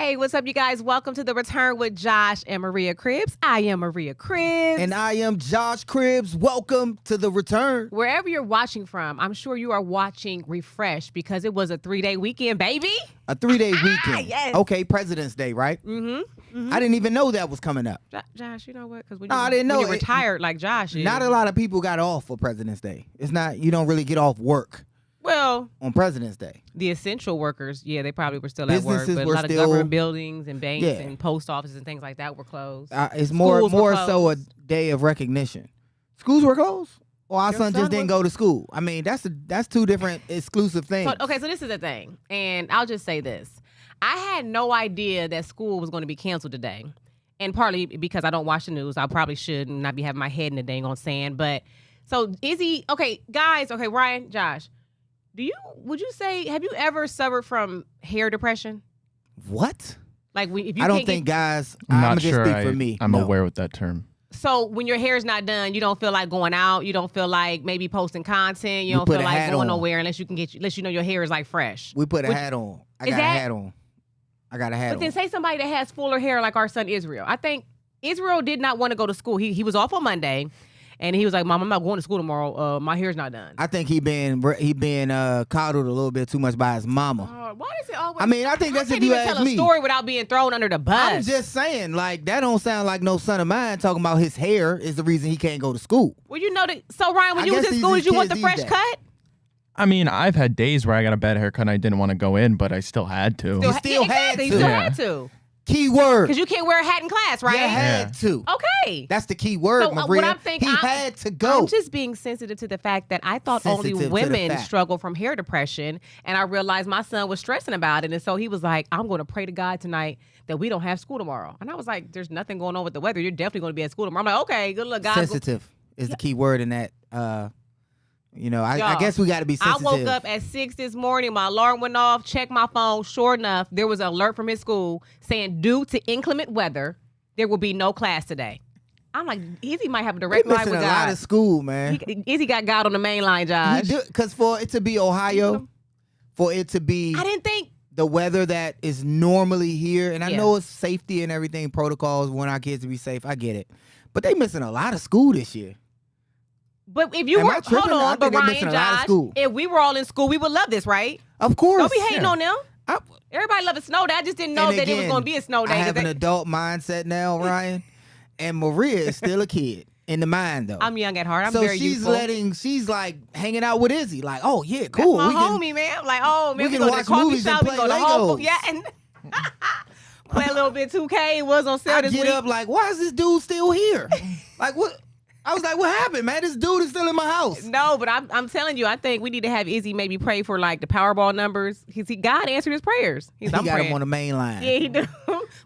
Hey, what's up, you guys? Welcome to The Return with Josh and Maria Cribbs. I am Maria Cribbs. And I am Josh Cribbs. Welcome to The Return. Wherever you're watching from, I'm sure you are watching refreshed because it was a 3-day weekend, baby. A 3-day weekend. Yes. Okay, President's Day, right? Mm-hmm. I didn't even know that was coming up. Josh, you know what? Because when, I didn't know when you're retired like Josh is. Not a lot of people got off for President's Day. It's not, you don't really get off work. Well, on President's Day. The essential workers, yeah, they probably were still at work. Businesses But a were lot of still- government buildings and banks Yeah. and post offices and things like that were closed. It's Schools were more so a closed. day of recognition. Schools were closed? Or our Your son son just didn't was- go to school. I mean, that's two different exclusive things. So this is the thing, and I'll just say this. I had no idea that school was going to be canceled today, and partly because I don't watch the news. I probably should and not be having my head in the dang on sand. But, so Izzy, guys, Ryan, Josh, would you say, have you ever suffered from hair depression? What? Like, if you I don't can't think, guys, I'm I'm not going to just sure speak for me. I'm No. aware with that term. So when your hair's not done, you don't feel like going out. You don't feel like maybe posting content. You We don't put feel a like hat going on. nowhere unless you know your hair is like fresh. We put a Would- hat on. I Is got a that- hat on. I got a hat But on. then say somebody that has fuller hair like our son Israel. I think Israel did not want to go to school. He was off on Monday, and he was like, "Mom, I'm not going to school tomorrow. My hair's not done." I think he been coddled a little bit too much by his mama. Why is it always? I mean, I think that's can't if you even ask tell me. a story without being thrown under the bus. I'm just saying, like, that don't sound like no son of mine talking about his hair is the reason he can't go to school. Well, you know that. So Ryan, when I you was guess in these school, is did you want kids the fresh these days. cut? I mean, I've had days where I got a bad haircut and I didn't want to go in, but I still had to. You still had exactly. You to. still Yeah. had to. Key word. Because you can't wear a hat in class, right? You had to. Okay. That's the key word, So, Maria. what I'm thinking, he had to go. I'm just being sensitive to the fact that I thought only Sensitive to the women fact. struggle from hair depression, and I realized my son was stressing about it, and so he was like, "I'm going to pray to God tonight that we don't have school tomorrow." And I was like, "There's nothing going on with the weather. You're definitely going to be at school tomorrow." I'm like, "Okay, good luck, God." Sensitive is the key word in that. I Y'all, guess we got to be I sensitive. woke up at 6 this morning. My alarm went off. Checked my phone. Sure enough, there was an alert from his school saying, due to inclement weather, there will be no class today. I'm like, Izzy might have a They direct line missing with a lot God. of school, man. Izzy got God on the main line, Josh. Because for it to be Ohio, for it to be I didn't think. the weather that is normally here, and I Yeah. know it's safety and everything, protocols, want our kids to be safe. I get it. But they missing a lot of school this year. But if you Am were, I tripping? hold I on, think but they're Ryan, missing a lot of Josh, school. if we were all in school, we would love this, right? Of course. Don't be hating on them. I- Everybody love a snow day. I just didn't know And that it was again, going to be a snow day. I 'cause have an they- adult mindset now, Ryan, and Maria is still a kid in the mind, though. I'm young at heart. I'm so very she's youthful. she's like hanging out with Izzy, like, oh yeah, cool. That's We my can- homie, man. I'm like, oh, man, we we can go to the watch coffee movies and shop. We play go to Whole Foods. Legos. Yeah, and play a little bit 2K. It was on sale I this get week. up like, why is this dude still here? Like, what? I was like, what happened, man? This dude is still in my house. No, but I'm telling you, I think we need to have Izzy maybe pray for like the Powerball numbers. God answered his prayers. He got praying. him on the main line. Yeah, he do.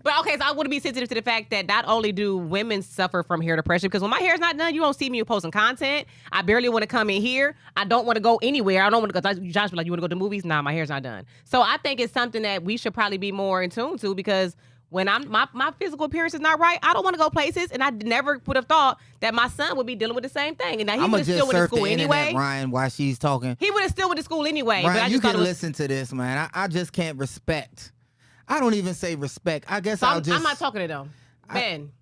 But okay, so I want to be sensitive to the fact that not only do women suffer from hair depression, because when my hair's not done, you won't see me posting content. I barely want to come in here. I don't want to go anywhere. I don't want to go. Josh be like, you want to go to movies? Nah, my hair's not done. So I think it's something that we should probably be more in tune to, because when my physical appearance is not right, I don't want to go places, and I never would have thought that my son would be dealing with the same thing. And now he I'm would gonna have still just went to surf the school internet, anyway. Ryan, while she's talking. He would have still went to school anyway. But I Ryan, just you thought can it was, listen to this, man. I just can't respect. I don't even say respect. I guess so I'll just. I'm not talking to them. Men.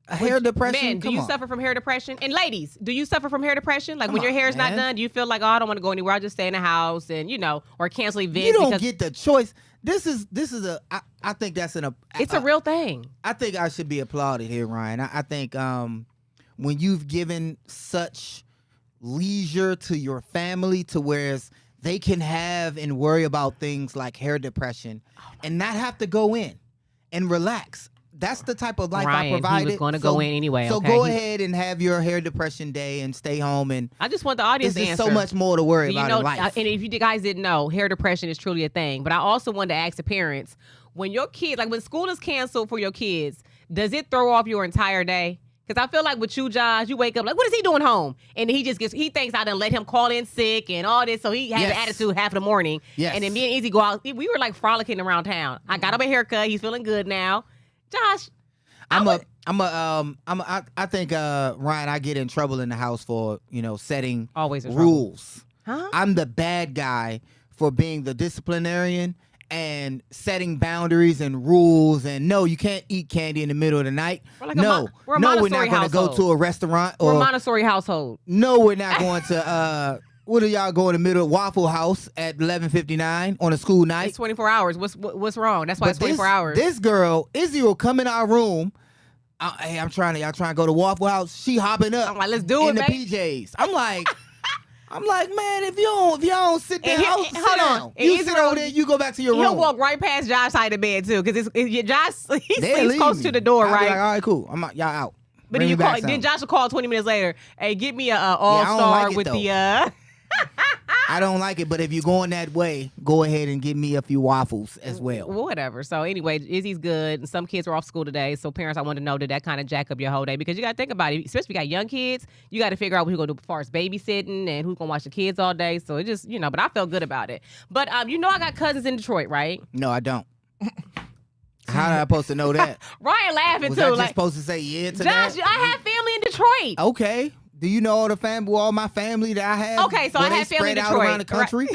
hair depression. Men, do Come you on. suffer from hair depression? And ladies, do you suffer from hair depression? Like Come when your on, hair is not man. done, do you feel like, oh, I don't want to go anywhere. I'll just stay in the house and, or cancel events. You don't because get the choice. This is a. I think that's it's a real thing. I think I should be applauded here, Ryan. I think when you've given such leisure to your family to whereas they can have and worry about things like hair depression and not have to go in and relax. That's the type of life Ryan, I provided. he was going to go in anyway. So okay? go ahead and have your hair depression day and stay home. And I just want the audience there's to just answer. so much more to worry You about know, in life. and if you guys didn't know, hair depression is truly a thing. But I also wanted to ask the parents, when your kid, like when school is canceled for your kids, does it throw off your entire day? Because I feel like with you, Josh, you wake up like, what is he doing home? And he thinks I done let him call in sick and all this. So he has an Yes. attitude half of the morning. Yes. And then me and Izzy go out. We were like frolicking around town. I got him a haircut. He's feeling good now. Josh, I think Ryan, I get in trouble in the house for setting always in trouble. rules. Huh? I'm the bad guy for being the disciplinarian and setting boundaries and rules, and no, you can't eat candy in the middle of the night. We're like No, we're a we're Montessori not going to go household. to a restaurant We're a or Montessori household. no, we're not going to. What do y'all go in the middle of Waffle House at 11:59 on a school night? It's 24 hours. What's wrong? That's why it's 24 hours. This girl, Izzy, will come in our room. Hey, y'all trying to go to Waffle House. She hopping up. I'm like, let's do in it, the babe. PJs. I'm like, man, if y'all don't sit down, hold sit on. down. And You Izzy sit over will- there, you go back to your He'll room. walk right past Josh's side of bed too, because Josh he They'll sleeps leave close me. to the door, I'll be right? like, all right, cool. Y'all out. But Bring then me back then something. Josh will call 20 minutes later. Hey, get me a all-star like it, with though. the I don't like it, but if you're going that way, go ahead and give me a few waffles as well. whatever. So anyway, Izzy's good. And some kids are off school today. So parents, I want to know that kind of jack up your whole day, because you got to think about it. Especially if you got young kids, you got to figure out what you're going to do as far as babysitting and who's going to watch the kids all day. So it just, but I felt good about it. But I got cousins in Detroit, right? No, I don't. How am I supposed to know that? Ryan laughing Was too. I just Like, supposed to say yeah to Josh, that? I have family in Detroit. Okay. Do you know all my family that I have? Okay, so Were I they have family in spread out Detroit, around the country?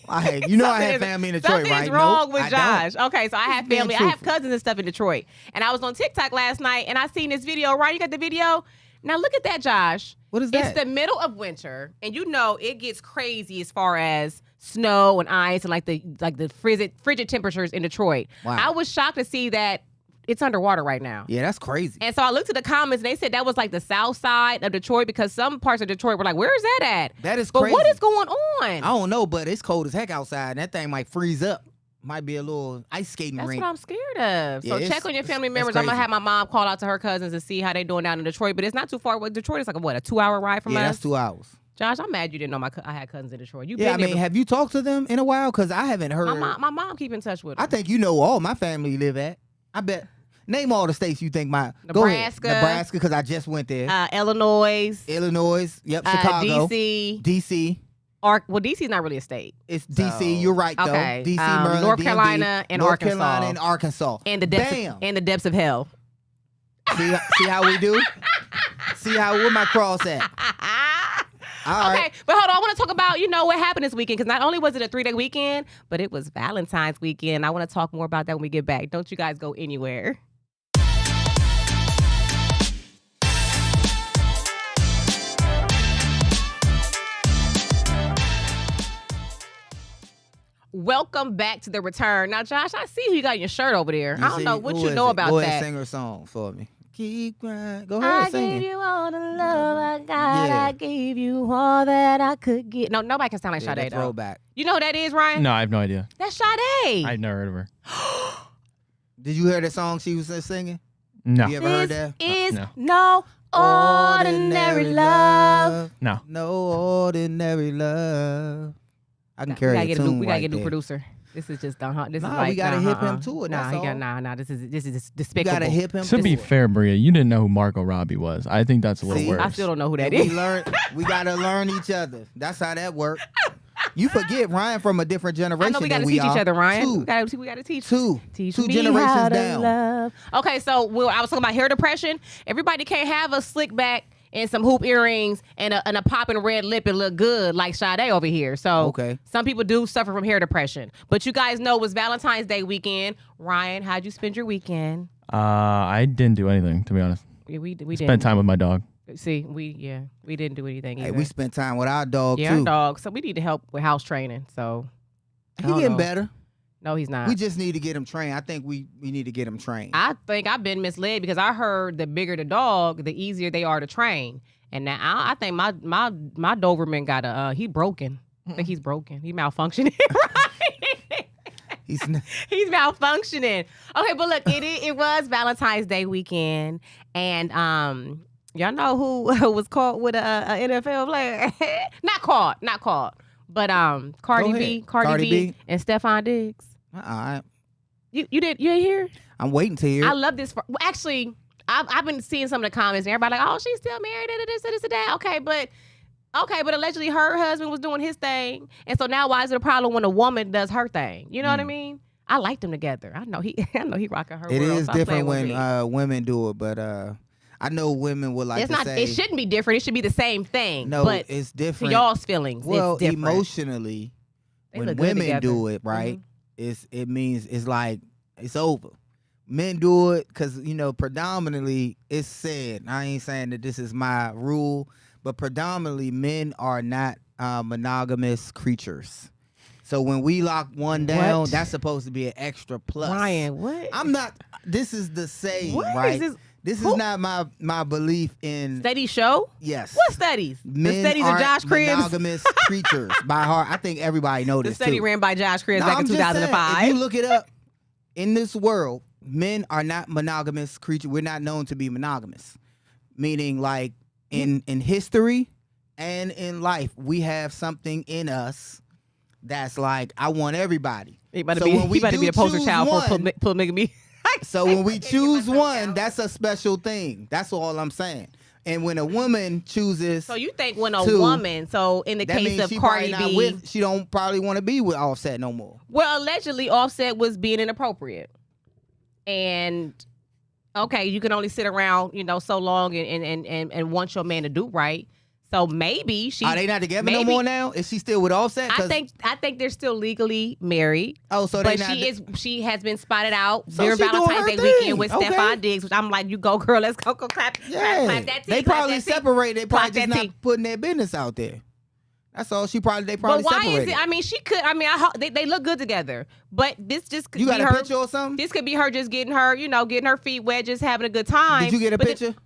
I have. I have family in Detroit, Something right? is wrong Nope, with I don't. Josh. Okay, so I have being family. I have truthful. cousins and stuff in Detroit. And I was on TikTok last night and I seen this video. Ryan, you got the video? Now look at that, Josh. What is It's that? the middle of winter, and it gets crazy as far as snow and ice and like the frigid temperatures in Detroit. Wow. I was shocked to see that it's underwater right now. Yeah, that's crazy. And so I looked at the comments and they said that was like the south side of Detroit, because some parts of Detroit were like, where is that at? That is But crazy. what is going on? I don't know, but it's cold as heck outside, and that thing might freeze up. Might be a little ice skating That's rink. what I'm scared of. So Yeah, check on your family that's members. I'm gonna crazy. have my mom call out to her cousins and see how they doing down in Detroit. But it's not too far. Well, Detroit is like a 2-hour ride from Yeah, us. that's 2 hours. Josh, I'm mad you didn't know I had cousins in Detroit. You Yeah, I been mean, there. have you talked to them in a while? Because I haven't heard. My mom keep in touch with them. I think you know all my family live at. I bet. Name all the states you think my. Go ahead. Nebraska. Nebraska, because I just went there. Illinois, Illinois. Yep. Chicago. DC. DC. DC's not really a state. It's So, DC. You're right, though. okay. DC, Maryland, North DMV, Carolina, and North Arkansas. Carolina and Arkansas. And the depths Bam. and the depths of hell. See how we do? See where my cross at? All Okay, right. but hold on. I want to talk about, what happened this weekend, because not only was it a 3-day weekend, but it was Valentine's weekend. I want to talk more about that when we get back. Don't you guys go anywhere. Welcome back to The Return. Now, Josh, I see who you got in your shirt over there. I don't know what you know about Go that. ahead, sing her song for me. Keep crying. Go ahead, I sing gave it. you all the love I got. Yeah. I gave you all that I could get. No, nobody can sound like Yeah, Sade, that though. throwback. You know who that is, Ryan? No, I have no idea. That's Sade. I've never heard of her. Did you hear the song she was singing? No. You ever heard This that? is No. no ordinary love. No. No ordinary love. I can carry we gotta a get tune we gotta right get a new there. producer. This is just This is Nah, like we gotta hip him to it, Nah, that's he got all. nah. This is You despicable. gotta hip him To be fair, Bria, you didn't know who Margot Robbie was. I think that's a little See? worse. I still don't know who that We is. we gotta learn each other. That's how that works. You forget Ryan from a different generation. I know we than gotta teach each are. other, Ryan. Two. We gotta teach. Teach Two me generations how to down. love. Okay, so I was talking about hair depression. Everybody can't have a slick back and some hoop earrings and a popping red lip and look good like Sade over here. So Okay. some people do suffer from hair depression. But you guys know it was Valentine's Day weekend. Ryan, how'd you spend your weekend? I didn't do anything, to be honest. Yeah, we Spent didn't. time with my dog. See, we didn't do anything either. Hey, we spent time with our dog yeah, our too. dog. So we need to help with house training. So I He don't getting know. better. No, he's not. We just need to get him trained. I think we need to get him trained. I think I've been misled because I heard the bigger the dog, the easier they are to train. And now I think my Doberman got he broken. I think he's broken. He malfunctioning. Right? He's He's malfunctioning. Okay, but look, it was Valentine's Day weekend, and y'all know who was caught with a NFL player? not caught, but Cardi Go B, ahead. Cardi Cardi B, B. and Stephon Diggs. You ain't hear? I'm waiting to hear. I love this. Well, actually, I've been seeing some of the comments, and everybody like, oh, she's still married, this, and that. Okay, but allegedly her husband was doing his thing, and so now why is it a problem when a woman does her thing? You know what I mean? I like them together. I know he rocking her. It world. is Stop different playing with when me. women do it, but I know women would like It's to not. say It shouldn't be different. It should be the same thing. no, but it's to different. y'all's feelings, Well, it's different. emotionally, They when look good women together. do it, right, it means it's like it's over. Men do it because predominantly it's said. I ain't saying that this is my rule, but predominantly men are not monogamous creatures. So when we lock one down, that's supposed to be an extra plus. Ryan, what? I'm not. This is the saying, What right? is this? This is not my belief in. Study show? Yes. What studies? Men The studies of aren't Josh Cribbs? monogamous creatures by heart. I think everybody knows The this study too. ran by Josh Cribbs No, back I'm in just saying, 2005. if you look it up, in this world, men are not monogamous creatures. We're not known to be monogamous. Meaning, like in history and in life, we have something in us that's like, I want everybody. He better So be, when we he better do be a poster choose child one- for polygamy. So when we choose one, that's a special thing. That's all I'm saying. And when a woman chooses, So you think when a Two, woman, so in the that case means of she Cardi probably not B, with, she don't probably want to be with Offset no more. well, allegedly Offset was being inappropriate. And okay, you can only sit around, so long and want your man to do right. So maybe she Are they not together no maybe- more now? Is she still with Offset? I think they're still legally married. Oh, so they But not. she has been spotted out So during she doing Valentine's her Day thing. weekend with Okay. Stephon Diggs, which I'm like, you go girl, let's go clap, Yeah, clap that tea, they clap probably that tea. separated. They probably Clap just that not tea. putting their business out there. That's all. They probably But why separated. is it? I mean, she could. I mean, they look good together. But this just could You be got a her. picture or something? This could be her just getting her, getting her feet wet, just having a good time. Did you get a But picture?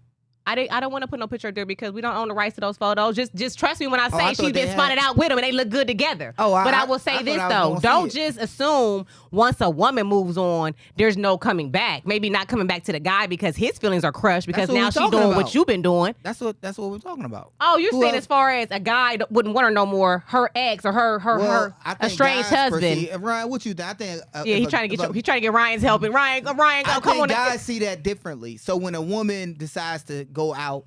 I don't want to put no picture up there because we don't own the rights to those photos. Just trust me when I say I she's thought been they spotted had- out with them and they look good together. Oh, but I I will say thought this I was though: gonna don't see it. just assume once a woman moves on, there's no coming back. Maybe not coming back to the guy because his feelings are crushed because That's what now we're she's talking doing about. what you've been doing. That's what we're talking about. Oh, you're Who saying else? as far as a guy wouldn't want her no more, her ex or her I think estranged guys husband. Ryan, what you think? I think Yeah, he's trying to get Ryan's helping. Ryan, I come think on. guys see that differently. So when a woman decides to go out,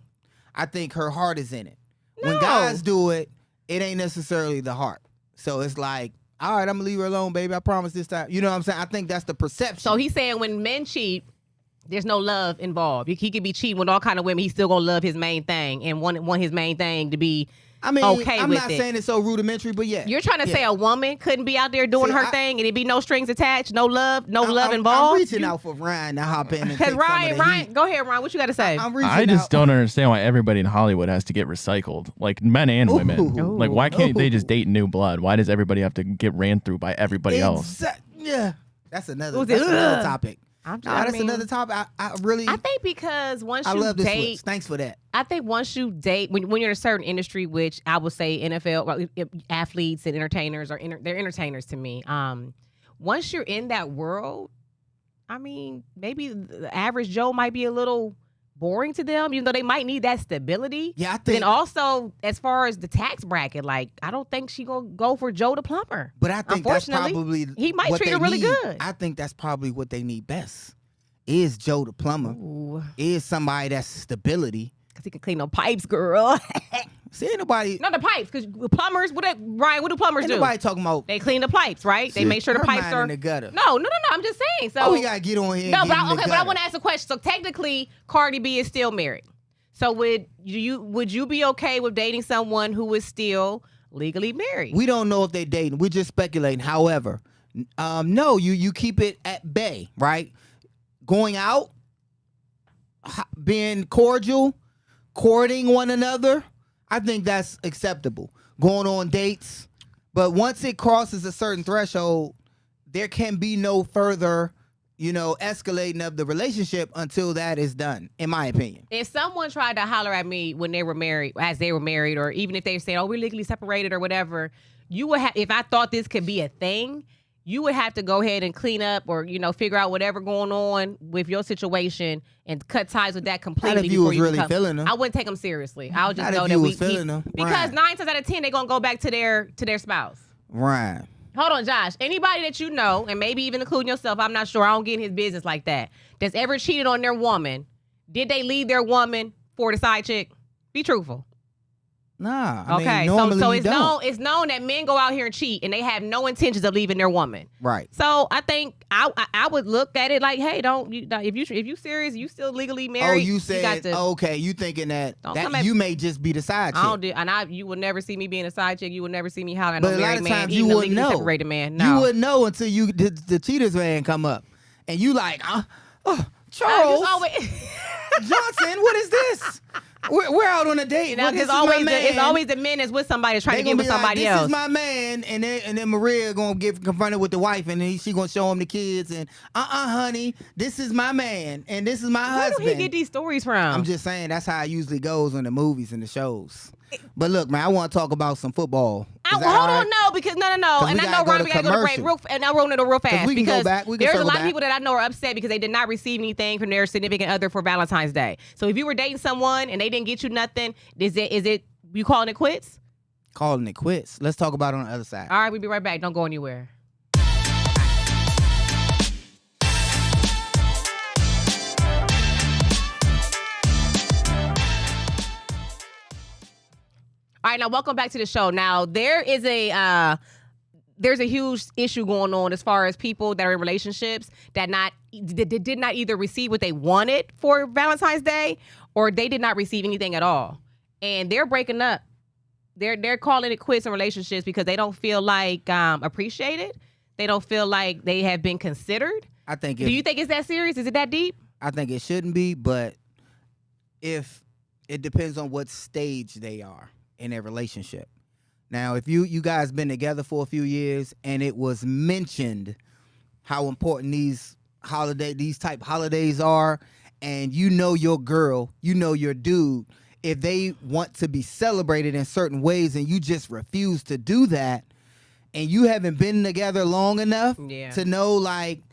I think her heart is in it. When No. guys do it, it ain't necessarily the heart. So it's like, all right, I'm gonna leave her alone, baby. I promise this time. You know what I'm saying? I think that's the perception. So he's saying when men cheat, there's no love involved. He could be cheating with all kind of women. He's still gonna love his main thing and want his main thing to be. I mean, okay I'm with not it. saying it's so rudimentary, but yeah. You're trying to Yeah. say a woman couldn't be out there doing See, her I- thing and it'd be no strings attached, no love I'm involved. reaching out for Ryan to hop in and take Because some of the Ryan, heat. go ahead, Ryan. What you got to say? I'm reaching I just out. don't understand why everybody in Hollywood has to get recycled, like men and women. Ooh. Like, why can't they Ooh. just date new blood? Why does everybody have to get ran through by everybody else? Yeah, that's another Was it- another topic. I'm No, that's another topic. I really, I think because once I you love this date, switch. Thanks for that. I think once you date, when you're in a certain industry, which I would say NFL well, athletes and entertainers are they're entertainers to me. Once you're in that world, I mean, maybe the average Joe might be a little boring to them, even though they might need that stability. Yeah, I But think. then also, as far as the tax bracket, like I don't think she gonna go for Joe the plumber. But I think that's Unfortunately, probably he might what treat they her really need. good. I think that's probably what they need best. Is Joe the plumber? Ooh, Is somebody that's stability? cause he can clean no pipes, girl. See, ain't nobody. Not the pipes, cause plumbers. Ryan? What do plumbers Ain't do? nobody talking about. They clean the pipes, right? They Shit, make sure the her pipes mind are in the gutter. No. I'm just saying. So Oh, we gotta get on here. no, and but get in the but I gutter. want to ask a question. So technically, Cardi B is still married. So would you be okay with dating someone who is still legally married? We don't know if they dating. We're just speculating. However, no, you keep it at bay, right? Going out, being cordial, courting one another. I think that's acceptable. Going on dates, but once it crosses a certain threshold, there can be no further, escalating of the relationship until that is done. In my opinion. If someone tried to holler at me when they were married, as they were married, or even if they said, "Oh, we're legally separated" or whatever, you would have. If I thought this could be a thing, you would have to go ahead and clean up, or figure out whatever going on with your situation and cut ties with that completely. Not if you before was really become- feeling them. I wouldn't take them seriously. I would just Not know if that you we was feeling them. because Right. 9 times out of 10 they're gonna go back to their spouse. Right. Hold on, Josh. Anybody that you know, and maybe even including yourself, I'm not sure. I don't get in his business like that. That's ever cheated on their woman? Did they leave their woman for the side chick? Be truthful. Nah. I Okay, mean, normally so you don't. it's known that men go out here and cheat, and they have no intentions of leaving their woman. Right. So I think I would look at it like, hey, if you serious, you still legally married. Oh, you got said to, okay. You thinking that come at- you may just be the side chick. you would never see me being a side chick. You would never see me hollering at But no a lot married of man, times even you a wouldn't legally know. separated man. No. You wouldn't know until the cheaters man come up, and you like, Charles Johnson, what is this? We're out on a date. You know, This is always my man. it's always the men that's with somebody that's trying They to get gonna with be somebody like, else. This is my man, and then Maria gonna get confronted with the wife, and then she gonna show him the kids, and honey, this is my man, and this is my husband. Where do he get these stories from? I'm just saying that's how it usually goes in the movies and the shows. But look, man, I want to talk about some football. Hold on, no, because no, and I know Ron, we gotta go to break real, and I wrote it real fast we can because go back. We can there's a circle lot back. of people that I know are upset because they did not receive anything from their significant other for Valentine's Day. So if you were dating someone and they didn't get you nothing, is it you calling it quits? Calling it quits. Let's talk about it on the other side. All right, we'll be right back. Don't go anywhere. All right, now welcome back to the show. Now there's a huge issue going on as far as people that are in relationships that did not either receive what they wanted for Valentine's Day or they did not receive anything at all, and they're breaking up. They're calling it quits in relationships because they don't feel like appreciated. They don't feel like they have been considered. I think. Do you think it's that serious? Is it that deep? I think it shouldn't be, but if it depends on what stage they are in their relationship. Now, if you guys been together for a few years and it was mentioned how important these type holidays are, and you know your girl, you know your dude, if they want to be celebrated in certain ways and you just refuse to do that, and you haven't been together long enough to know, like,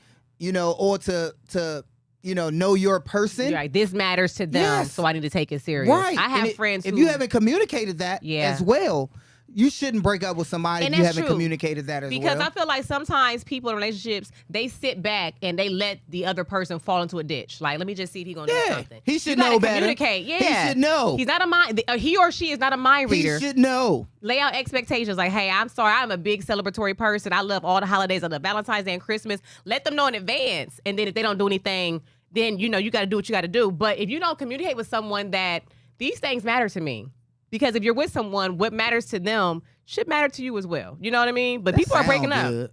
or to know your person. Right, this matters to them, so I need to take it serious. Right. I have friends if you haven't communicated that as well, you shouldn't break up with somebody if you haven't communicated that as well. Because I feel like sometimes people in relationships, they sit back and they let the other person fall into a ditch. Like, let me just see if he's going to do something. He should know better. Communicate. Yeah. He should know. He's not a mind. He or she is not a mind reader. He should know. Lay out expectations like, hey, I'm sorry, I'm a big celebratory person. I love all the holidays. I love Valentine's Day and Christmas. Let them know in advance. And then if they don't do anything, then, you got to do what you got to do. But if you don't communicate with someone that these things matter to me, because if you're with someone, what matters to them should matter to you as well. You know what I mean? But people are breaking up.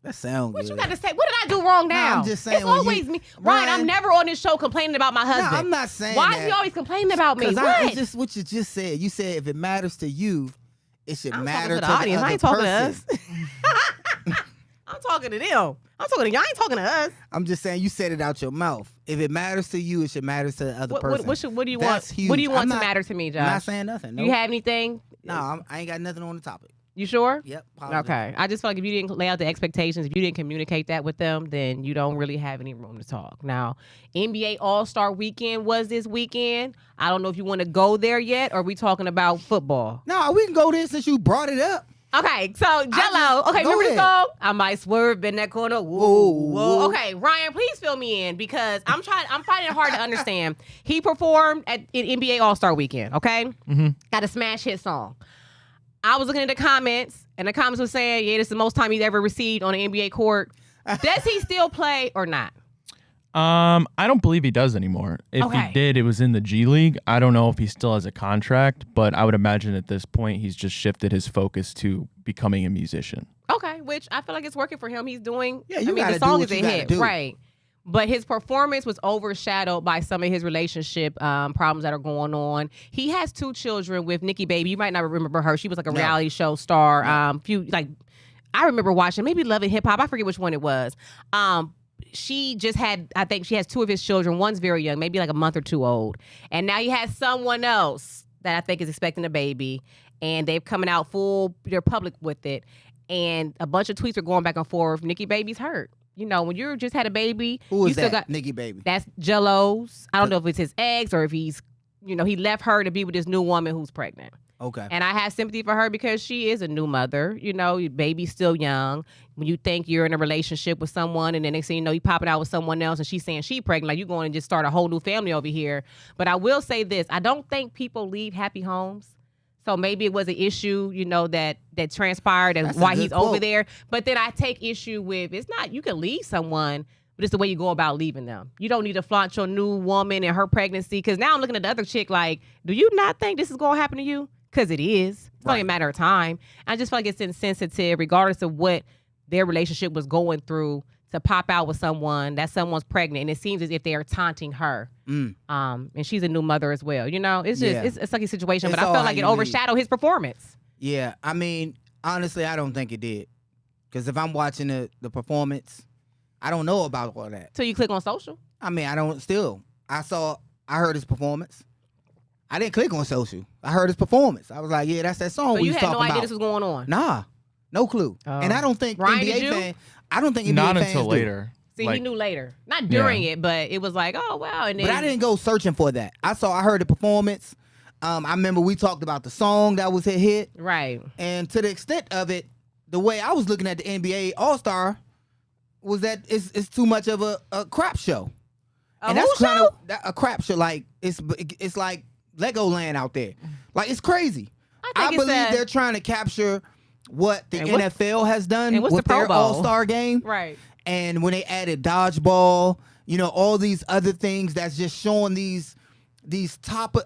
That sounds good. What you got to say? What did I do wrong now? I'm just saying. It's always me. Ryan, I'm never on this show complaining about my husband. No, I'm not saying Why that. is he always complaining about me? It's just what you just said. You said if it matters to you, it should matter to the audience. I ain't talking to us. I'm talking to them. I'm talking to y'all. I ain't talking to us. I'm just saying you said it out your mouth. If it matters to you, it should matter to the other person. What do you That's want? huge. What do you want to matter to me, Josh? I'm not saying nothing. Do you have anything? No, I ain't got nothing on the topic. You sure? Yep. Positive. Okay. I just feel like if you didn't lay out the expectations, if you didn't communicate that with them, then you don't really have any room to talk. Now, NBA All-Star Weekend was this weekend. I don't know if you want to go there yet, or are we talking about football? No, we can go there since you brought it up. Okay, so Jello. Okay, remember this song? I might swerve in that corner. Whoa. Okay, Ryan, please fill me in because I'm finding it hard to understand. He performed at NBA All-Star Weekend. Okay, got a smash hit song. I was looking at the comments, and the comments were saying, "Yeah, this is the most time he's ever received on an NBA court." Does he still play or not? I don't believe he does anymore. If he did, it was in the G League. I don't know if he still has a contract, but I would imagine at this point he's just shifted his focus to becoming a musician. Okay, which I feel like it's working for him. He's doing. Yeah, you the song is a hit, right? But his performance was overshadowed by some of his relationship problems that are going on. He has 2 children with Nikki Baby. You might not remember her. She was like a reality show star. I remember watching maybe Love and Hip Hop. I forget which one it was. She just had, I think she has 2 of his children. One's very young, maybe like a month or 2 old. And now he has someone else that I think is expecting a baby. And they're coming out they're public with it. And a bunch of tweets are going back and forth. Nikki Baby's hurt. When you just had a baby. Who is that? Still got Nikki Baby. That's Jello's. I don't know if it's his ex or if he's, he left her to be with this new woman who's pregnant. Okay. And I have sympathy for her because she is a new mother. Your baby's still young. When you think you're in a relationship with someone and then next thing you popping out with someone else and she's saying she's pregnant, like you going and just start a whole new family over here. But I will say this. I don't think people leave happy homes. So maybe it was an issue, that transpired and That's a why good he's over quote. there. But then I take issue with, it's not, you can leave someone, but it's the way you go about leaving them. You don't need to flaunt your new woman and her pregnancy. Because now I'm looking at the other chick like, do you not think this is going to happen to you? Because it is. It's only a matter of time. I just feel like it's insensitive, regardless of what their relationship was going through, to pop out with someone that someone's pregnant, and it seems as if they are taunting her. And she's a new mother as well. It's just it's like a situation, It's but I all felt how like it you overshadowed his performance. Yeah, I mean, honestly, I don't think it did. Because if I'm watching the performance, I don't know about all that. So you click on social. I mean, I heard his performance. I didn't click on social. I heard his performance. I was like, yeah, that's that song So we you was had talking no idea about. this was going on. Nah, no clue. And I don't think Ryan, did NBA you? fans. I don't think NBA Not fans until do. later. See, Like, he knew later, not during it, but it was like, oh wow. And then, But I didn't go searching for that. I heard the performance. I remember we talked about the song that was a hit. right. And to the extent of it, the way I was looking at the NBA All-Star was that it's too much of a crap show. And that's kind of a crap show. Like it's like Legoland out there. Like it's crazy. I think it's believe they're trying to capture what the And what's- NFL has done and what's with the Pro their Bowl? All-Star game. right. And when they added dodgeball, all these other things that's just showing these top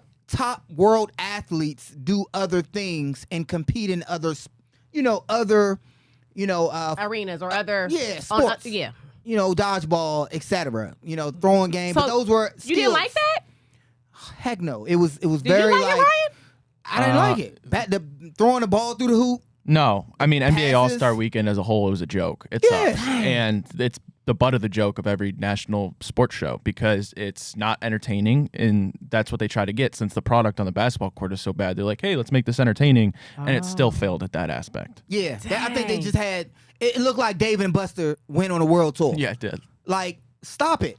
world athletes do other things and compete in others, Arenas or other. sports. Yeah. Dodgeball, etc. Throwing game. So but those were you didn't like that? Heck no. It was Did very you like it, Ryan? I didn't like it. Throwing the ball through the hoop. No, I mean NBA Passes. All-Star Weekend as a whole, it was a joke. It Yeah. sucks, and it's the butt of the joke of every national sports show because it's not entertaining, and that's what they try to get. Since the product on the basketball court is so bad, they're like, "Hey, let's make this entertaining," and it still failed at that aspect. Yeah. I think they Dang. just had. It looked like Dave and Buster went on a world tour. Yeah, it did. Like, stop it.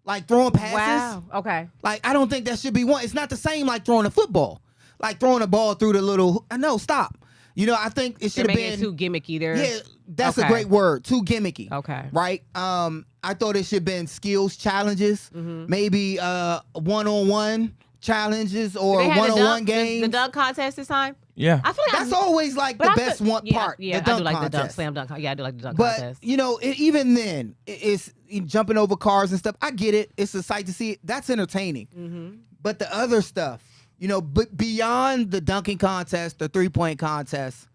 Like throwing passes. Wow. Okay. Like, I don't think that should be one. It's not the same like throwing a football. Like throwing a ball through the little. No, stop. I think it They're should have making been it too gimmicky there. Yeah, that's a Okay. great word. Too gimmicky. Okay. Right? I thought it should have been skills challenges, Mm-hmm. maybe one-on-one challenges or They had one-on-one the games. dunk contest this time. Yeah, I feel like That's always like but the I best feel- one yeah, part. Yeah, the dunk I do like contest. the dunk, slam dunk. Yeah, I do like the dunk But contest. even then, it's jumping over cars and stuff. I get it. It's a sight to see. That's entertaining. Mm-hmm. But the other stuff, but beyond the dunking contest, the 3-point contest,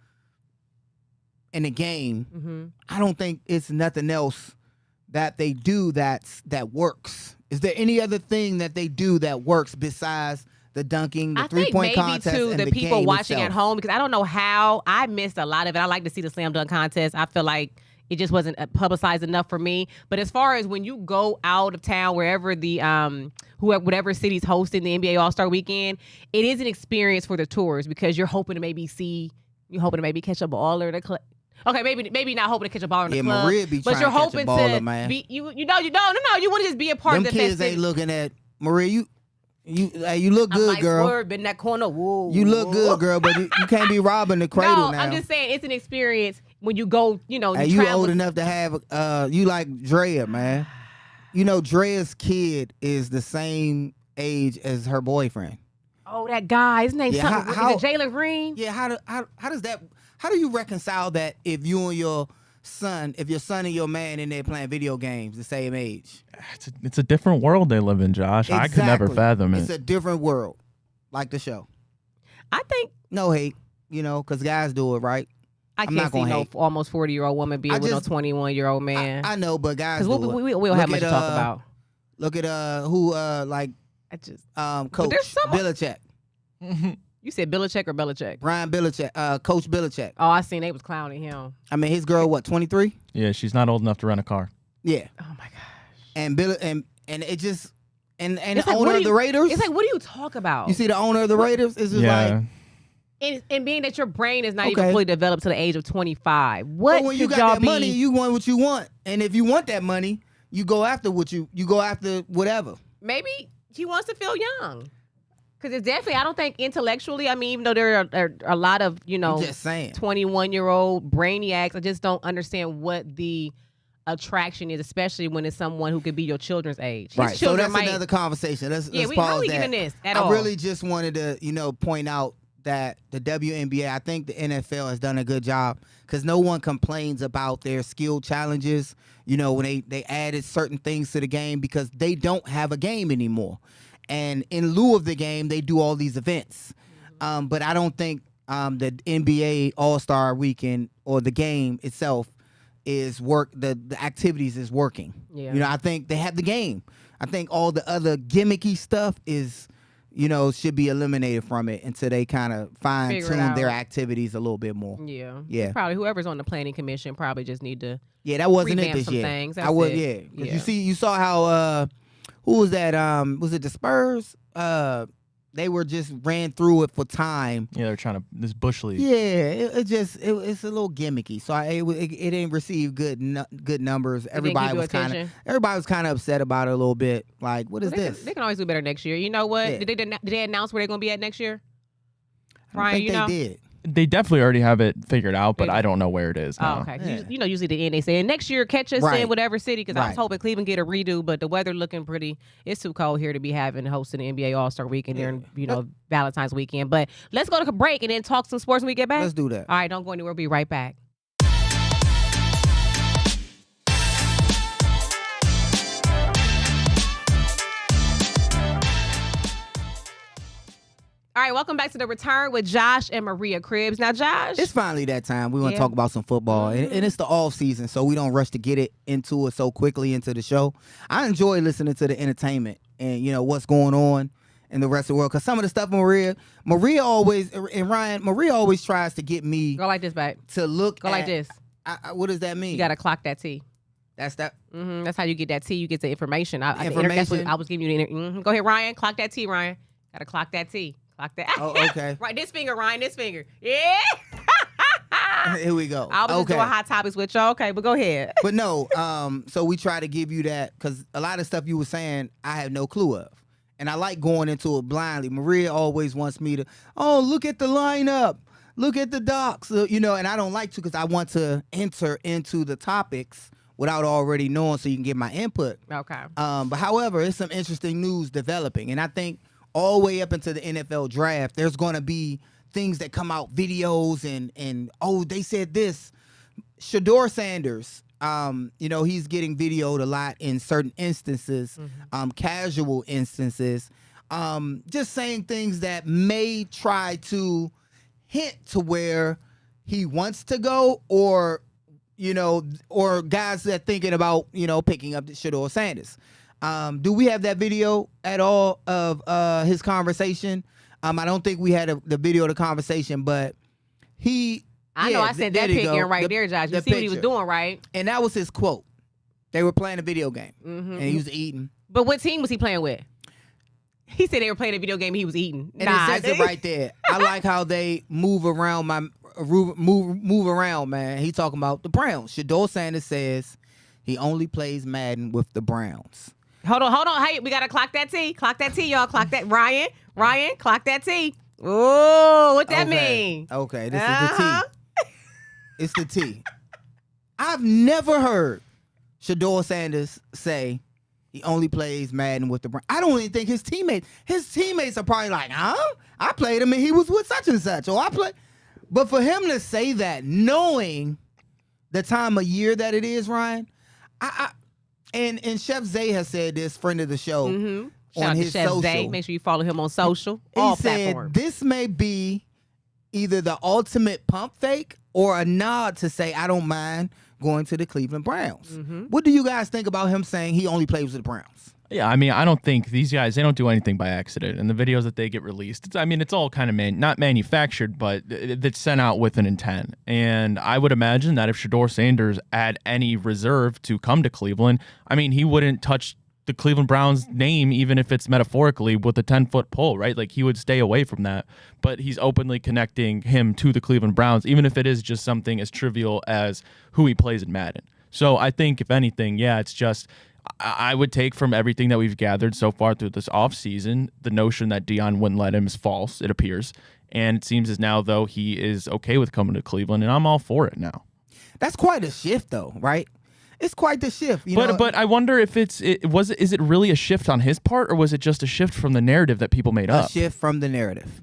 in the game, Mm-hmm. I don't think it's nothing else that they do that works. Is there any other thing that they do that works besides the dunking, the I think 3-point maybe contest, too and the the people game watching itself? at home, because I don't know how I missed a lot of it. I like to see the slam dunk contest. I feel like it just wasn't publicized enough for me. But as far as when you go out of town, wherever the whatever city's hosting the NBA All-Star Weekend, it is an experience for the tourists because you're hoping to maybe catch a ball or the okay, maybe not hoping to catch a ball in the Yeah, club, Maria be but trying you're to catch a hoping baller, to man. be you want to just be a part Them of the kids festivity. ain't looking at Maria. You look I'm good, like, girl. swerve in that corner. Whoa, You look whoa. good, girl, but you can't be robbing the cradle No, now. I'm just saying it's an experience when you go, Hey, you travel. old enough to have you like Drea, man. Drea's kid is the same age as her boyfriend. Oh, that guy, his name's Yeah, something. how- Is it Jalen Green? Yeah, how does that? How do you reconcile that if you and your son and your man in there playing video games the same age? it's a different world they live in, Josh. I could never Exactly. fathom It's it. a different world, like the show. I think No hate, because guys do it, right? I I'm can't not see gonna no hate. almost 40-year-old woman being I with no just- 21-year-old man. I know, but guys Because do it. we don't Look have much at, to talk about. Look at who I just Coach there's someone- Belichick, you said Belichick or Belichick? Ryan Belichick, Coach Belichick. Oh, I seen they was clowning him. I mean, his girl, what, 23? Yeah, she's not old enough to rent a car. Yeah, Oh my gosh. and Bill and it just and It's the like, owner what do of the you- Raiders. It's like, what do you talk about? You see the owner of the Raiders is just Yeah, like, and being that your brain is not even Okay. fully developed to the age of 25. What but when you could got y'all that be? money, you want what you want, and if you want that money, you go after you go after whatever. Maybe he wants to feel young. Because it's definitely, I don't think intellectually, I mean, even though there are a lot of, I'm just saying. 21-year-old brainiacs, I just don't understand what the attraction is, especially when it's someone who could be your children's age. His Right, so children that's might, another conversation. Let's yeah, pause how we that. getting this at I all? really just wanted to, point out that the WNBA, I think the NFL has done a good job because no one complains about their skill challenges, you know, when they added certain things to the game because they don't have a game anymore. And in lieu of the game, they do all these events. But I don't think the NBA All-Star Weekend or the game itself is the activities is working. Yeah. You know, I think they have the game. I think all the other gimmicky stuff is, you know, should be eliminated from it until they kind of fine-tune their activities a little bit more. Yeah. Yeah. Probably whoever's on the planning commission probably just need to that wasn't it revamp this some year. things. I would, That's it. Because you saw how who was that? Was it the Spurs? They were just ran through it for time. Yeah, they're trying to this Bush League. Yeah, it's a little gimmicky. So it didn't receive good numbers. Everybody was kind of upset about it a little bit. Like, what is this? They can always do better next year. You know what? Yeah. Did they announce where they're going to be at next year? I don't think they did. They definitely already have it figured out, but I don't know where it is now. Oh, okay. Yeah. You know, usually the end they say, next year catch us in whatever city, because I was hoping Cleveland get a redo, but the weather looking pretty. It's too cold here to be hosting the NBA All-Star Weekend during, Valentine's weekend. But let's go to a break and then talk some sports when we get back. Let's do that. All right, don't go anywhere. We'll be right back. All right, welcome back to The Return with Josh and Maria Cribbs. Now, Josh. It's finally that time. We want to talk about some football. And it's the off season, so we don't rush to get into it so quickly into the show. I enjoy listening to the entertainment and, you know, what's going on in the rest of the world. Because some of the stuff Maria always, and Ryan, Maria always tries to get me. Go like this, babe. To look Go like this. What does that mean? You got to clock that T. That's that. Mm-hmm. That's how you get that T. You get the information. That's Information. what I was giving you. Go ahead, Ryan. Clock that T, Ryan. Got to clock that T. Clock that. Oh, okay. Right, this finger, Ryan. This finger. Yeah. Here we go. I was just doing hot topics with y'all. Okay, but go ahead. But no, so we try to give you that because a lot of stuff you were saying, I have no clue of. And I like going into it blindly. Maria always wants me to, look at the lineup. Look at the docs. You know, and I don't like to because I want to enter into the topics without already knowing so you can get my input. Okay. But however, it's some interesting news developing. And I think all the way up into the NFL draft, there's going to be things that come out, videos, and they said this. Shedeur Sanders, you know, he's getting videoed a lot in certain instances, casual instances, just saying things that may try to hint to where he wants to go or, you know, or guys that thinking about, you know, picking up Shedeur Sanders. Do we have that video at all of his conversation? I don't think we had the video of the conversation, but I know I sent that pic in right there, Josh. You see what he was doing, right? And that was his quote. They were playing a video game, and he was eating. But what team was he playing with? He said they were playing a video game and he was eating. And it says it right there. I like how they move around, move around, man. He talking about the Browns. Shedeur Sanders says he only plays Madden with the Browns. Hold on. Hey, we got to clock that T. Clock that T, y'all. Clock that. Ryan, clock that T. Oh, what that mean? Okay, this is the T. It's the T. I've never heard Shedeur Sanders say he only plays Madden with the Browns. I don't even think his teammates are probably like, I played him and he was with such and such. Or I play. But for him to say that, knowing the time of year that it is, Ryan, And Chef Zay has said this, friend of the show, on his Chef social. Zay. Make sure you follow him on social. He All said platforms. this may be either the ultimate pump fake or a nod to say, I don't mind going to the Cleveland Browns. What do you guys think about him saying he only plays with the Browns? Yeah, I mean, I don't think these guys, they don't do anything by accident. And the videos that they get released, it's all kind of not manufactured, but it's sent out with an intent. And I would imagine that if Shedeur Sanders had any reserve to come to Cleveland, I mean, he wouldn't touch the Cleveland Browns name, even if it's metaphorically with a 10-foot pole, right? Like, he would stay away from that. But he's openly connecting him to the Cleveland Browns, even if it is just something as trivial as who he plays in Madden. So I think, if anything, yeah, it's just, I would take from everything that we've gathered so far through this offseason, the notion that Deion wouldn't let him is false, it appears. And it seems as now, though, he is okay with coming to Cleveland, and I'm all for it now. That's quite a shift, though, right? It's quite the shift. But I wonder if is it really a shift on his part, or was it just a shift from the narrative that people made up? A shift from the narrative.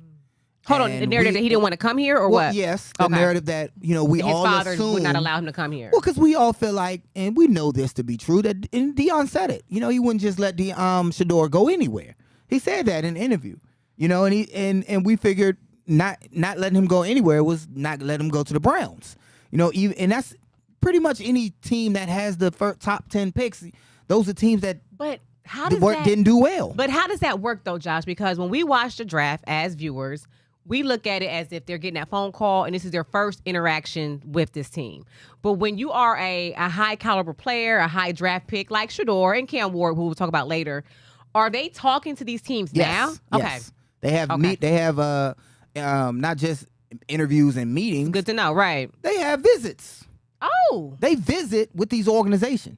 Hold on, the narrative that he didn't want to come here, or well, what? Yes, the narrative that we his all father assume would not allow him to come here. Well, because we all feel like, and we know this to be true, that and Deion said it. He wouldn't just let Shedeur go anywhere. He said that in an interview. And we figured not letting him go anywhere was not letting him go to the Browns. And that's pretty much any team that has the top 10 picks. Those are teams that didn't do well. But how does that work though, Josh? Because when we watch the draft as viewers, we look at it as if they're getting that phone call and this is their first interaction with this team. But when you are a high caliber player, a high draft pick like Shedeur and Cam Ward, who we'll talk about later, are they talking to these teams now? Okay. Yes. They have not just interviews and meetings. Good to know, right? They have visits. Oh. They visit with these organizations.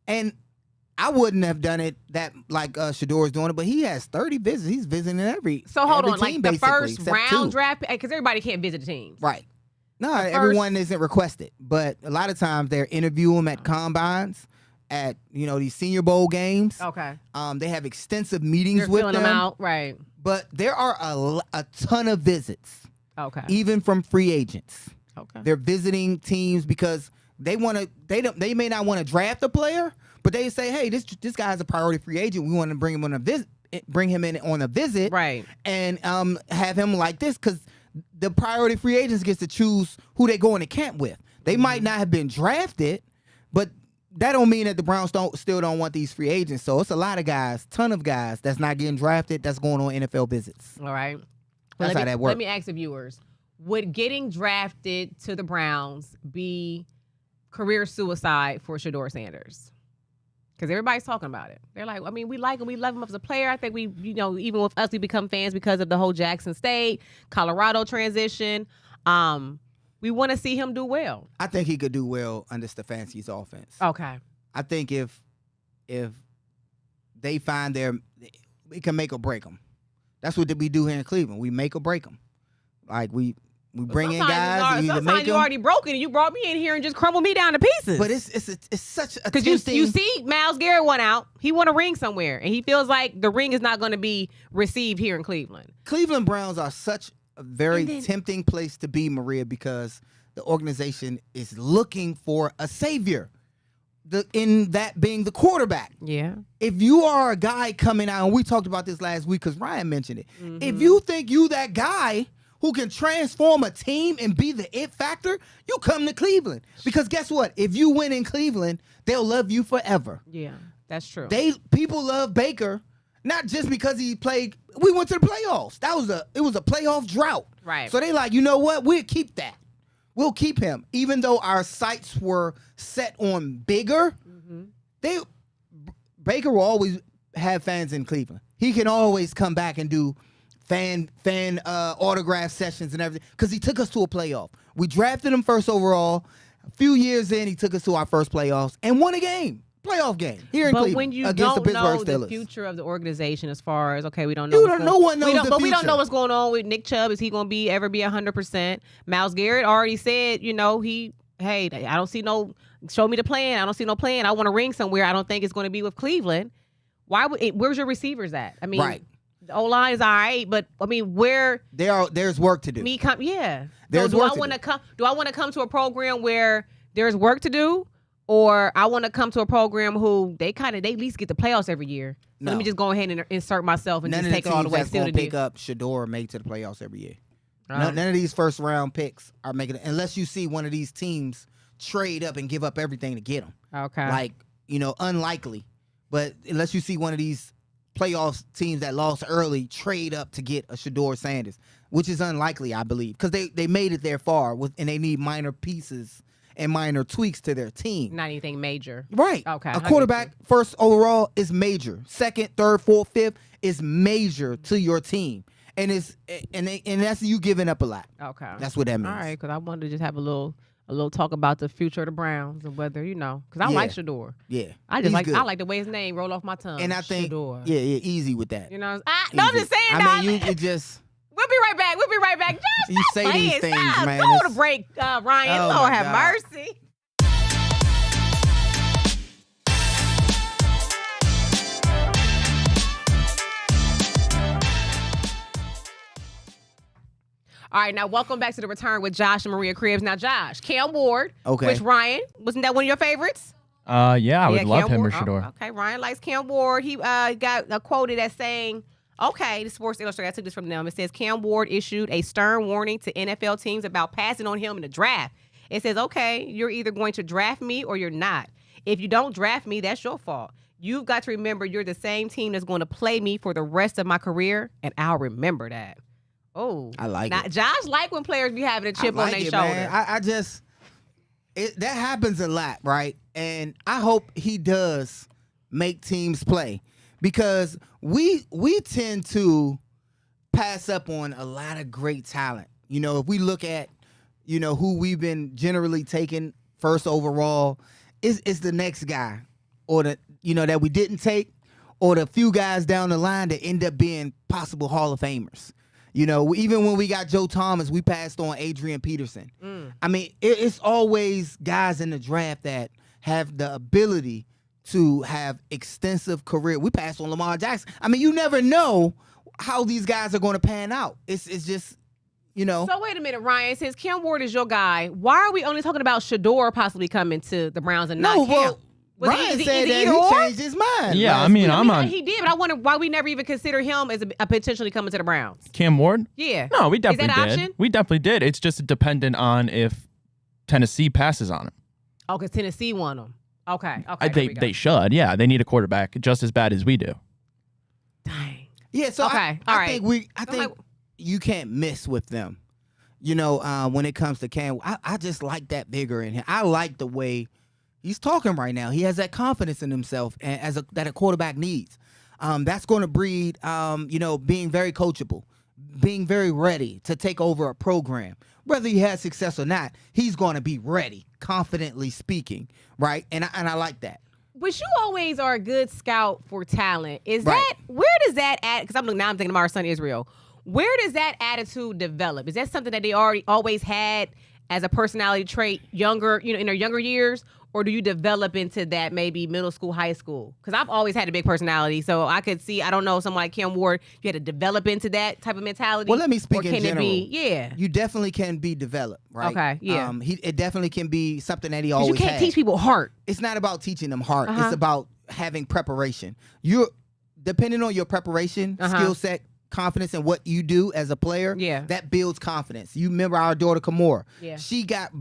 And I wouldn't have done it that like Shedeur is doing it, but he has 30 visits. He's visiting every So hold every on, team, like the first except round two. draft, because everybody can't visit the teams. Right. No, everyone isn't requested, but a lot of times they're interviewing them at combines, at these Senior Bowl games. Okay. They have extensive meetings You're with filling them out, right? But there are a ton of visits. Okay. Even from free agents. Okay. They're visiting teams because they may not want to draft a player, but they say, hey, this guy's a priority free agent. We want to bring him in on a visit, right? And have him like this, because the priority free agents gets to choose who they go into camp with. They might not have been drafted, but that don't mean that the Browns still don't want these free agents. So it's a lot of guys, ton of guys that's not getting drafted that's going on NFL visits. All right. That's how that works. Let me ask the viewers: would getting drafted to the Browns be career suicide for Shedeur Sanders? Because everybody's talking about it. They're like, we like him, we love him as a player. I think we, even with us, we become fans because of the whole Jackson State, Colorado transition. We want to see him do well. I think he could do well under Stefanski's offense. Okay. I think if they find we can make or break them. That's what we do here in Cleveland. We make or break them. Like we bring in guys. Sometimes you already broke it, and you brought me in here and just crumbled me down to pieces. But it's such a because you see, Myles Garrett won out. He won a ring somewhere, and he feels like the ring is not going to be received here in Cleveland. Cleveland Browns are such a very tempting place to be, Maria, because the organization is looking for a savior. In that being the quarterback. Yeah. If you are a guy coming out, and we talked about this last week because Ryan mentioned it. Mm-hmm. If you think you that guy who can transform a team and be the it factor, you come to Cleveland. Because guess what? If you win in Cleveland, they'll love you forever. Yeah, that's true. People love Baker, not just because he played. We went to the playoffs. It was a playoff drought. Right. So they like, you know what? We'll keep that. We'll keep him. Even though our sights were set on bigger, Baker will always have fans in Cleveland. He can always come back and do fan autograph sessions and everything because he took us to a playoff. We drafted him first overall. A few years in, he took us to our first playoffs and won a playoff game here in Cleveland. But when you against don't the Pittsburgh know Steelers. the future of the organization, as far as we don't know. No one knows the future. But we don't know what's going on with Nick Chubb. Is he going to ever be 100%? Myles Garrett already said, I don't see show me the plan. I don't see no plan. I want a ring somewhere. I don't think it's going to be with Cleveland. Where's your receivers at? Right. The O-line is all right, but where there's work to do. There's work to do. Do I want to come to a program where there's work to do? Or I want to come to a program who they at least get the playoffs every year. So let me just go ahead and insert myself and just take it all the way. Still to pick up Shedeur made to the playoffs every year. None of these first round picks are making it unless you see one of these teams trade up and give up everything to get them. Okay, unlikely. But unless you see one of these playoffs teams that lost early trade up to get a Shedeur Sanders, which is unlikely, I believe, because they made it there far and they need minor pieces and minor tweaks to their team. Not anything major. Right. Okay. A quarterback first overall is major. Second, third, fourth, fifth is major to your team. And that's you giving up a lot. Okay. That's what that means. All right, because I wanted to just have a little talk about the future of the Browns and whether, because I like Shedeur. Yeah. I like the way his name roll off my tongue. And I think Shedeur. Yeah, easy with that. I'm just saying you just We'll be right back. Just you say playing. these things, Stop. man. Go to break, Ryan. Oh, Lord my have God. mercy. All right, now welcome back to the return with Josh and Maria Cribbs. Now, Josh, Cam Ward, Okay. which Ryan, wasn't that one of your favorites? Yeah, I would love Cam him or Ward. Shedeur. Oh, okay, Ryan likes Cam Ward. He got quoted as saying, okay, the Sports Illustrated, I took this from them. It says, Cam Ward issued a stern warning to NFL teams about passing on him in the draft. It says, okay, you're either going to draft me or you're not. If you don't draft me, that's your fault. You've got to remember you're the same team that's going to play me for the rest of my career, and I'll remember that. Oh, I like now, it. Josh like when players be having a chip on their shoulder. Man. I just that happens a lot, right? And I hope he does make teams play because we tend to pass up on a lot of great talent. You know, if we look at who we've been generally taking first overall, is the next guy, or the that we didn't take, or the few guys down the line that end up being possible Hall of Famers. Even when we got Joe Thomas, we passed on Adrian Peterson. I mean, it's always guys in the draft that have the ability to have extensive career. We passed on Lamar Jackson. I mean, you never know how these guys are going to pan out. It's just, So wait a minute, Ryan. Since Cam Ward is your guy, why are we only talking about Shedeur possibly coming to the Browns and not Cam? Well, Ryan said that he changed his mind. Yeah, I mean, he did, but I wonder why we never even consider him as a potentially coming to the Browns. Cam Ward? Yeah. No, we definitely Is that an did. option? We definitely did. It's just dependent on if Tennessee passes on him. Oh, because Tennessee won him. Okay. Here we go. They should. Yeah, they need a quarterback just as bad as we do. Dang. Yeah, so Okay, I all right. think you can't miss with them. When it comes to Cam, I just like that vigor in him. I like the way he's talking right now. He has that confidence in himself and that a quarterback needs. That's going to breed, being very coachable, being very ready to take over a program. Whether he has success or not, he's going to be ready, confidently speaking, right? And I like that. But you always are a good scout for talent. Right. Where does that add? Because I'm thinking of our son Israel. Where does that attitude develop? Is that something that they always had as a personality trait in their younger years? Or do you develop into that maybe middle school, high school? Because I've always had a big personality, so I could see, I don't know, someone like Cam Ward, you had to develop into that type of mentality. Well, let me speak or in can general. It be, yeah. You definitely can be developed, right? Okay, yeah. It definitely can be something that he 'Cause always you can't had. teach people heart. It's not about teaching them heart. Uh-huh. It's about having preparation. You're depending on your preparation, skill set, confidence in what you do as a player. Yeah. That builds confidence. You remember our daughter Kamora. Yeah. She got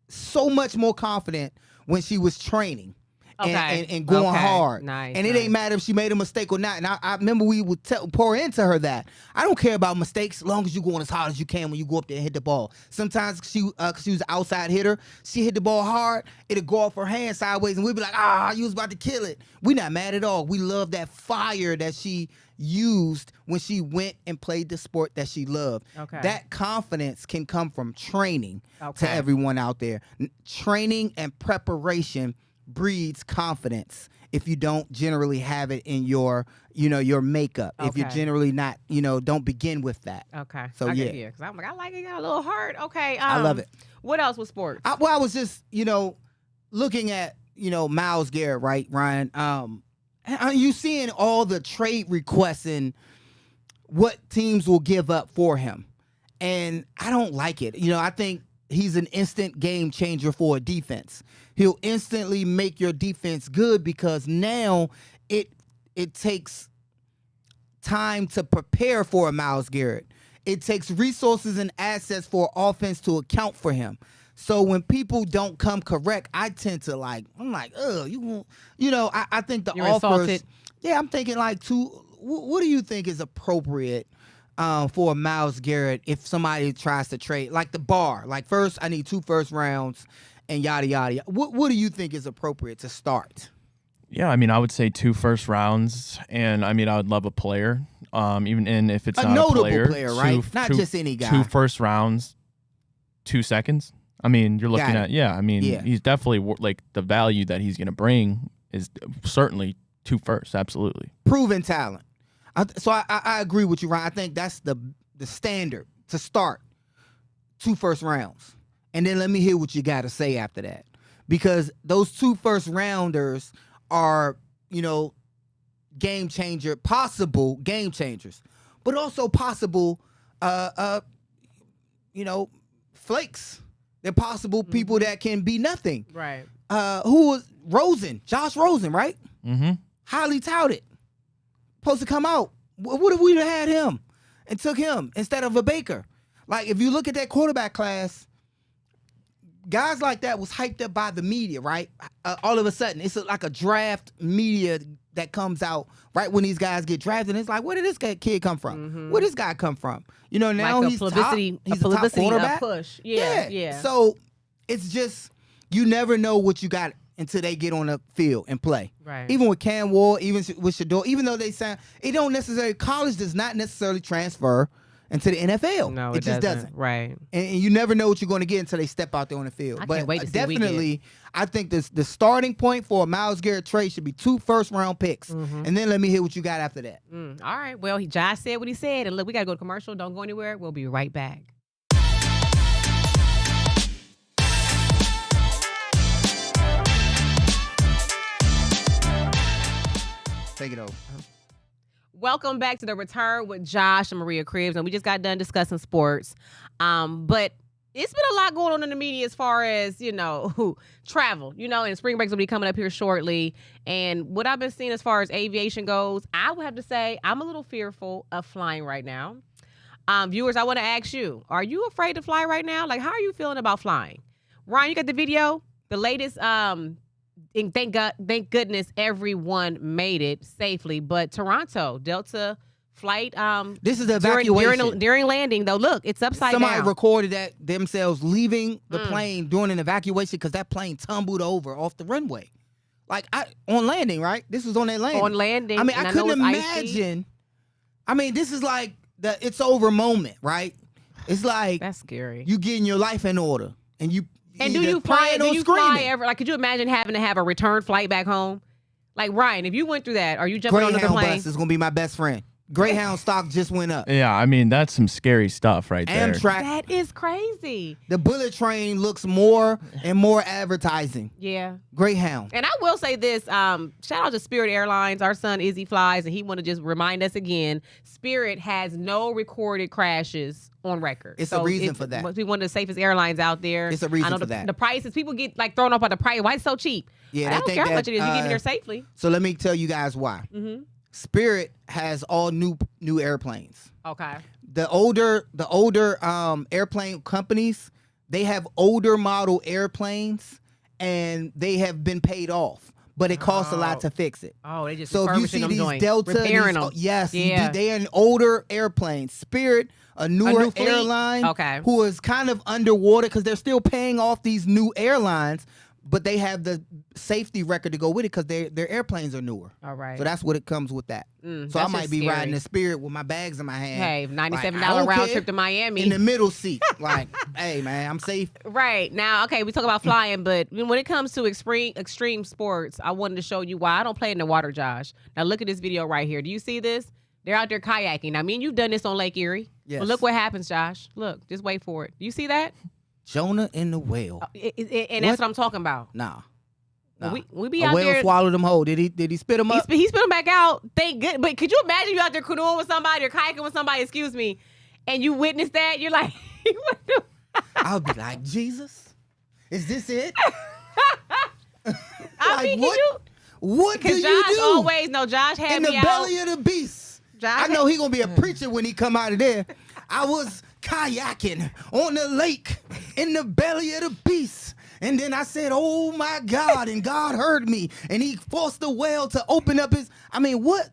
so much more confident when she was training. Okay. And going hard. Nice. And it ain't matter if she made a mistake or not. And I remember we would pour into her that. I don't care about mistakes as long as you're going as hard as you can when you go up there and hit the ball. Sometimes she was an outside hitter. She hit the ball hard. It'll go off her hand sideways. And we'd be like, you was about to kill it. We not mad at all. We love that fire that she used when she went and played the sport that she loved. Okay. That confidence can come from training Okay. to everyone out there. Training and preparation breeds confidence if you don't generally have it in your makeup. If you're Okay. generally not, don't begin with that. Okay. So, yeah. Because I'm like, I like it, got a little heart. Okay. I love it. What else with sports? I was just, looking at, Myles Garrett, right, Ryan? Are you seeing all the trade requests and what teams will give up for him? And I don't like it. I think he's an instant game changer for a defense. He'll instantly make your defense good because now it takes time to prepare for a Myles Garrett. It takes resources and assets for offense to account for him. So when people don't come correct, I tend to I'm like, you won't, I think the You're offers. insulted. Yeah, I'm thinking what do you think is appropriate for a Myles Garrett if somebody tries to trade? Like the bar, first I need 2 first rounds and yada, yada. What do you think is appropriate to start? Yeah, I mean, I would say 2 first rounds, and I mean, I would love a player, even if it's A not notable a player, right? Not just any guy. 2 first rounds, 2 seconds. I mean, you're looking Got it. at, I mean, Yeah. he's definitely, the value that he's going to bring is certainly 2 firsts, absolutely. Proven talent. So I agree with you, Ryan. I think that's the standard to start 2 first rounds. And then let me hear what you got to say after that. Because those 2 first rounders are, possible game changers, but also possible flakes. They're possible people that can be nothing. Right. Who was Rosen? Josh Rosen, right? Mm-hmm. Highly touted. Supposed to come out. What if we had him and took him instead of a Baker? Like, if you look at that quarterback class, guys like that was hyped up by the media, right? All of a sudden, it's like a draft media that comes out right when these guys get drafted. And it's like, where did this kid come from? Mm-hmm. Where this guy come from? Now like he's publicity, he's a top quarterback. Push. Yeah. So it's just, you never know what you got until they get on the field and play. Right. Even with Cam Ward, even with Shedeur, even though they sound, it don't necessarily, college does not necessarily transfer into the NFL. No, it just doesn't. Right. And you never know what you're going to get until they step out there on the field. I But can't wait to see what we definitely, I think the starting point for a Myles Garrett trade should be 2 first-round picks. Mm-hmm. And then let me hear what you got after that. All right. Well, Josh said what he said. And look, we got to go to commercial. Don't go anywhere. We'll be right back. Take it over. Welcome back to The Return with Josh and Maria Cribbs. And we just got done discussing sports. But it's been a lot going on in the media as far as, travel, and spring breaks will be coming up here shortly. And what I've been seeing as far as aviation goes, I would have to say I'm a little fearful of flying right now. Viewers, I want to ask you, are you afraid to fly right now? Like, how are you feeling about flying? Ryan, you got the video? The latest, and thank goodness everyone made it safely. But Toronto, Delta flight. This is the evacuation. During landing, though, look, it's upside down. Somebody recorded that themselves leaving the plane during an evacuation because that plane tumbled over off the runway. Like, on landing, right? This was on their landing. On landing. I mean, I couldn't imagine. I mean, this is like the it's over moment, right? It's like that's scary. You getting your life in order, and you. And do you fly ever? Like, could you imagine having to have a return flight back home? Like, Ryan, if you went through that, are you jumping on the plane? Greyhound bus is gonna be my best friend. Greyhound stock just went up. Yeah, I mean, that's some scary stuff right there. Amtrak. That is crazy. The bullet train looks more and more advertising. Yeah. Greyhound. And I will say this, shout out to Spirit Airlines. Our son Izzy flies, and he want to just remind us again, Spirit has no recorded crashes on record. It's a reason for that. We're one of the safest airlines out there. It's a reason for that. The prices, people get thrown off by the price. Why it's so cheap? Yeah, I don't care how much it is. You get me there safely. So let me tell you guys why. Mm-hmm. Spirit has all new airplanes. Okay. The older airplane companies, they have older model airplanes, and they have been paid off. But it costs a lot to fix it. Oh, they just so if you see these Delta, repairing them. Yes, yeah. they are an older airplane. Spirit, a newer airline, who is kind of underwater because they're still paying off these new airlines, but they have the safety record to go with it because their airplanes are newer. All right. So that's what it comes with that. So I might be riding the Spirit with my bags in my hand. Hey, $97 round trip to Miami. In the middle seat. Like, hey, man, I'm safe. Right. Now, okay, we talk about flying, but when it comes to extreme sports, I wanted to show you why I don't play in the water, Josh. Now, look at this video right here. Do you see this? They're out there kayaking. Now, me and you've done this on Lake Erie. Yes. But look what happens, Josh. Look, just wait for it. Do you see that? Jonah and the whale. And that's what I'm talking about. Nah. We be out there. A whale swallowed him whole. Did he spit him up? He spit him back out. Thank good. But could you imagine you out there canoeing with somebody or kayaking with somebody, excuse me, and you witness that? You're like, I'll be like, Jesus, is this it? I mean, what do you do? Always know Josh had me in the belly of the beast. I know he gonna be a preacher when he come out of there. I was kayaking on the lake in the belly of the beast. And then I said, oh my God, and God heard me. And he forced the whale to open up his, I mean, what?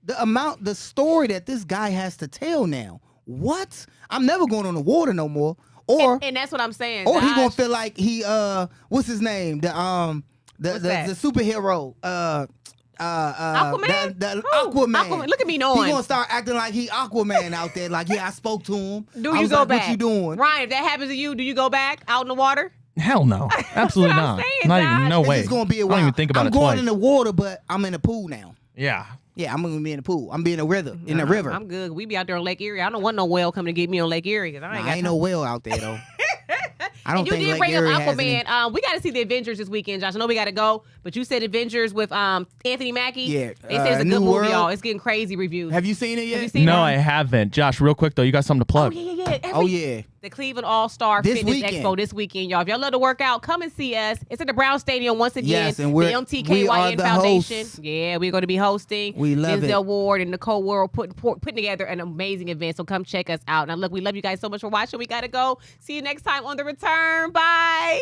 The story that this guy has to tell now. What? I'm never going on the water no more. Or and that's what I'm saying. Or he gonna feel like he what's his name? The superhero. Aquaman? Aquaman. Look at me knowing. He gonna start acting like he Aquaman out there. Like, yeah, I spoke to him. Do you go back? What you doing? Ryan, if that happens to you, do you go back out in the water? Hell no. Absolutely not. Not even, no way. It's gonna be a while. I don't even think about it I'm going twice. in the water, but I'm in the pool now. Yeah. Yeah, I'm gonna be in the pool. I'm being a river in the river. I'm good. We be out there on Lake Erie. I don't want no whale coming to get me on Lake Erie. I ain't no whale out there though. I don't think Lake bring Erie up has Aquaman. any... We got to see the Avengers this weekend, Josh. I know we got to go, but you said Avengers with Anthony Mackie. Yeah, they said it's a good movie, y'all. It's getting crazy reviews. Have you seen it yet? Have you seen no, it? I haven't. Josh, real quick though, you got something to plug? Oh yeah. Oh yeah. the Cleveland All-Star This Fitness weekend. Expo this weekend, y'all. If y'all love to work out, come and see us. It's at the Brown Stadium once again. Yes, and the we are MTKYN the Foundation. hosts. Yeah, we're going to be hosting. We love Denzel it. Ward and Nicole World putting together an amazing event. So come check us out. Now, look, we love you guys so much for watching. We got to go. See you next time on The Return. Bye.